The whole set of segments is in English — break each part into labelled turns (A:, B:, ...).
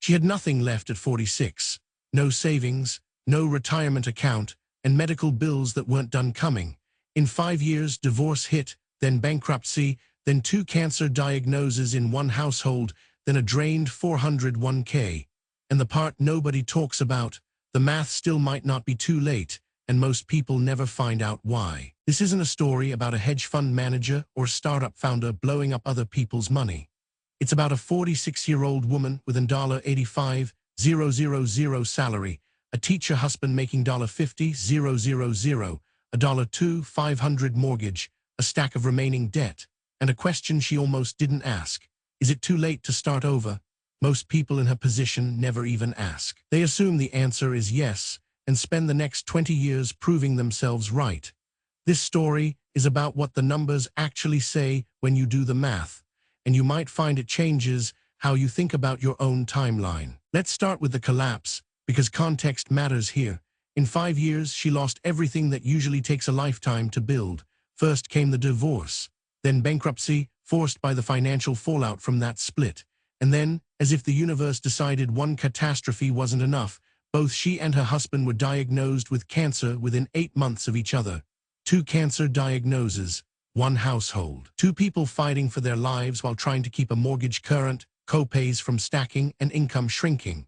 A: She had nothing left at 46. No savings, no retirement account, and medical bills that weren't done coming. In 5 years, divorce hit, then bankruptcy, then 2 cancer diagnoses in one household, then a drained 401k. And the part nobody talks about, the math still might not be too late, and most people never find out why. This isn't a story about a hedge fund manager or startup founder blowing up other people's money. It's about a 46-year-old woman with $85,000 salary, a teacher husband making $50,000, a $2,500 mortgage, a stack of remaining debt, and a question she almost didn't ask. Is it too late to start over? Most people in her position never even ask. They assume the answer is yes, and spend the next 20 years proving themselves right. This story is about what the numbers actually say when you do the math, and you might find it changes how you think about your own timeline. Let's start with the collapse, because context matters here. In 5 years, she lost everything that usually takes a lifetime to build. First came the divorce, then bankruptcy, forced by the financial fallout from that split. And then, as if the universe decided one catastrophe wasn't enough, both she and her husband were diagnosed with cancer within 8 months of each other. 2 cancer diagnoses, 1 household. 2 people fighting for their lives while trying to keep a mortgage current, co-pays from stacking, and income shrinking.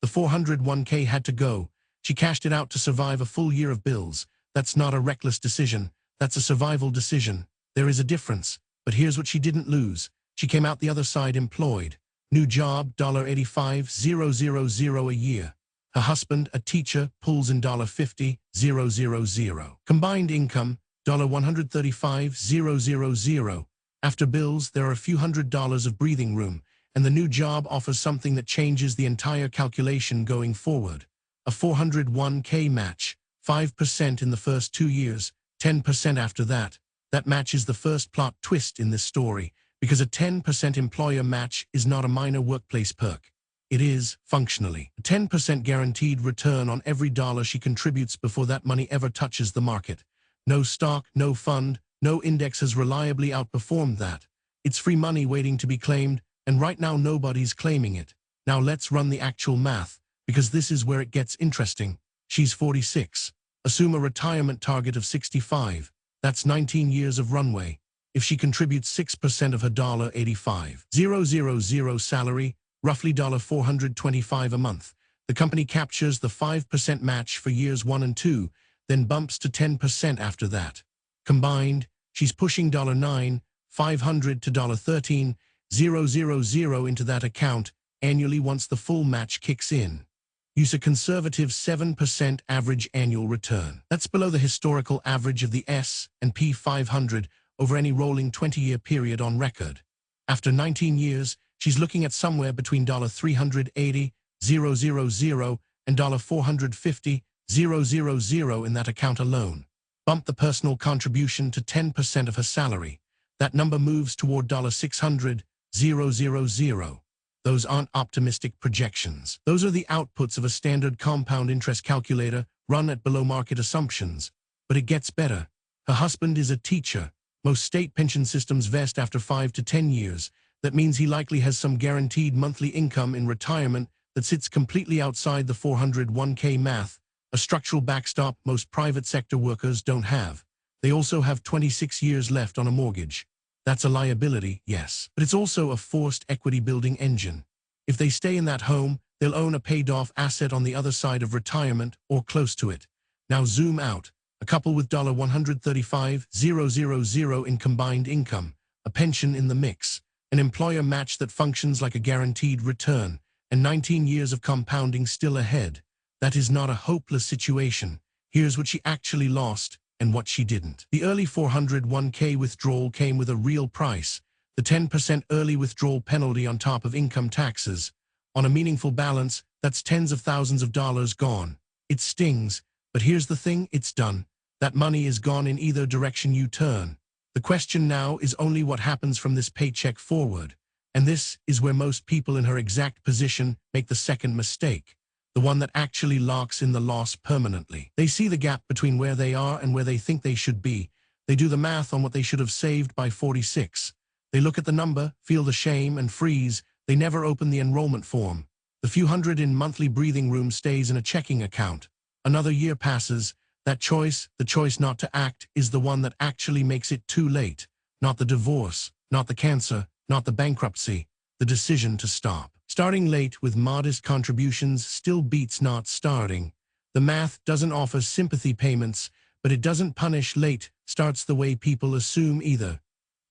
A: The 401k had to go. She cashed it out to survive a full year of bills. That's not a reckless decision. That's a survival decision. There is a difference. But here's what she didn't lose. She came out the other side employed. New job, $85,000 a year. Her husband, a teacher, pulls in $50,000. Combined income, $135,000. After bills, there are a few $100s of breathing room, and the new job offers something that changes the entire calculation going forward. A 401k match, 5% in the first 2 years, 10% after that. That match is the first plot twist in this story, because a 10% employer match is not a minor workplace perk. It is, functionally, a 10% guaranteed return on every dollar she contributes before that money ever touches the market. No stock, no fund, no index has reliably outperformed that. It's free money waiting to be claimed, and right now nobody's claiming it. Now let's run the actual math, because this is where it gets interesting. She's 46. Assume a retirement target of 65. That's 19 years of runway. If she contributes 6% of her $85,000 salary, roughly $425 a month, the company captures the 5% match for years 1 and 2, then bumps to 10% after that. Combined, she's pushing $9,500 to $13,000 into that account annually once the full match kicks in. Use a conservative 7% average annual return. That's below the historical average of the S&P 500 over any rolling 20-year period on record. After 19 years, she's looking at somewhere between $380,000 and $450,000 in that account alone. Bump the personal contribution to 10% of her salary. That number moves toward $600,000. Those aren't optimistic projections. Those are the outputs of a standard compound interest calculator run at below-market assumptions. But it gets better. Her husband is a teacher. Most state pension systems vest after 5 to 10 years. That means he likely has some guaranteed monthly income in retirement that sits completely outside the 401k math, a structural backstop most private sector workers don't have. They also have 26 years left on a mortgage. That's a liability, yes, but it's also a forced equity building engine. If they stay in that home, they'll own a paid-off asset on the other side of retirement or close to it. Now zoom out. A couple with $135,000 in combined income, a pension in the mix, an employer match that functions like a guaranteed return, and 19 years of compounding still ahead. That is not a hopeless situation. Here's what she actually lost and what she didn't. The early 401k withdrawal came with a real price, the 10% early withdrawal penalty on top of income taxes. On a meaningful balance, that's tens of thousands of dollars gone. It stings, but here's the thing, it's done. That money is gone in either direction you turn. The question now is only what happens from this paycheck forward. And this is where most people in her exact position make the second mistake, the one that actually locks in the loss permanently. They see the gap between where they are and where they think they should be. They do the math on what they should have saved by 46. They look at the number, feel the shame, and freeze. They never open the enrollment form. The few hundred in monthly breathing room stays in a checking account. Another year passes. That choice, the choice not to act, is the one that actually makes it too late. Not the divorce, not the cancer, not the bankruptcy, the decision to stop. Starting late with modest contributions still beats not starting. The math doesn't offer sympathy payments, but it doesn't punish late starts the way people assume either.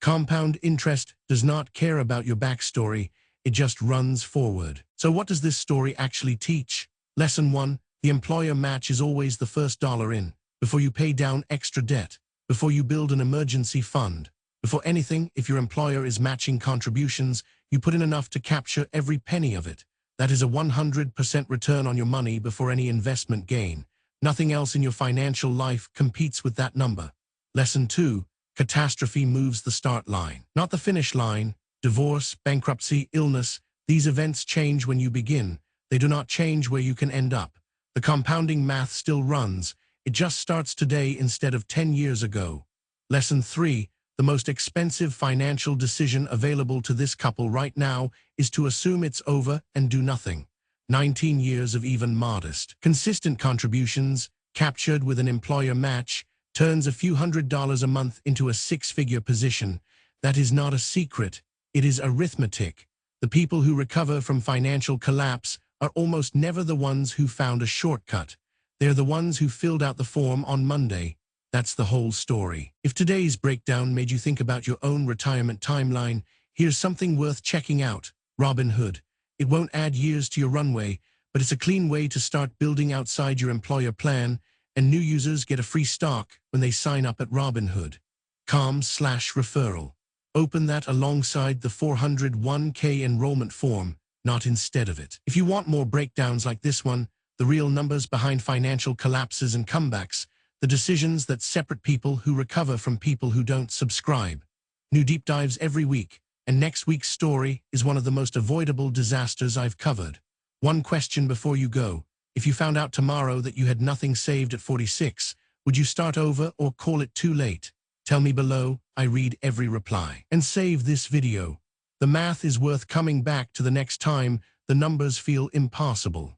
A: Compound interest does not care about your backstory, it just runs forward. So what does this story actually teach? Lesson 1. The employer match is always the first dollar in. Before you pay down extra debt, before you build an emergency fund, before anything, if your employer is matching contributions, you put in enough to capture every penny of it. That is a 100% return on your money before any investment gain. Nothing else in your financial life competes with that number. Lesson 2. Catastrophe moves the start line, not the finish line. Divorce, bankruptcy, illness, these events change when you begin. They do not change where you can end up. The compounding math still runs. It just starts today instead of 10 years ago. Lesson 3. The most expensive financial decision available to this couple right now is to assume it's over and do nothing. 19 years of even modest, consistent contributions, captured with an employer match, turns a few $100s a month into a six-figure position. That is not a secret. It is arithmetic. The people who recover from financial collapse are almost never the ones who found a shortcut. They're the ones who filled out the form on Monday. That's the whole story. If today's breakdown made you think about your own retirement timeline, here's something worth checking out. Robinhood. It won't add years to your runway, but it's a clean way to start building outside your employer plan, and new users get a free stock when they sign up at Robinhood. Com/referral. Open that alongside the 401k enrollment form, not instead of it. If you want more breakdowns like this one, the real numbers behind financial collapses and comebacks, the decisions that separate people who recover from people who don't, subscribe. New deep dives every week, and next week's story is one of the most avoidable disasters I've covered. One question before you go. If you found out tomorrow that you had nothing saved at 46, would you start over or call it too late? Tell me below, I read every reply. And save this video. The math is worth coming back to the next time the numbers feel impossible.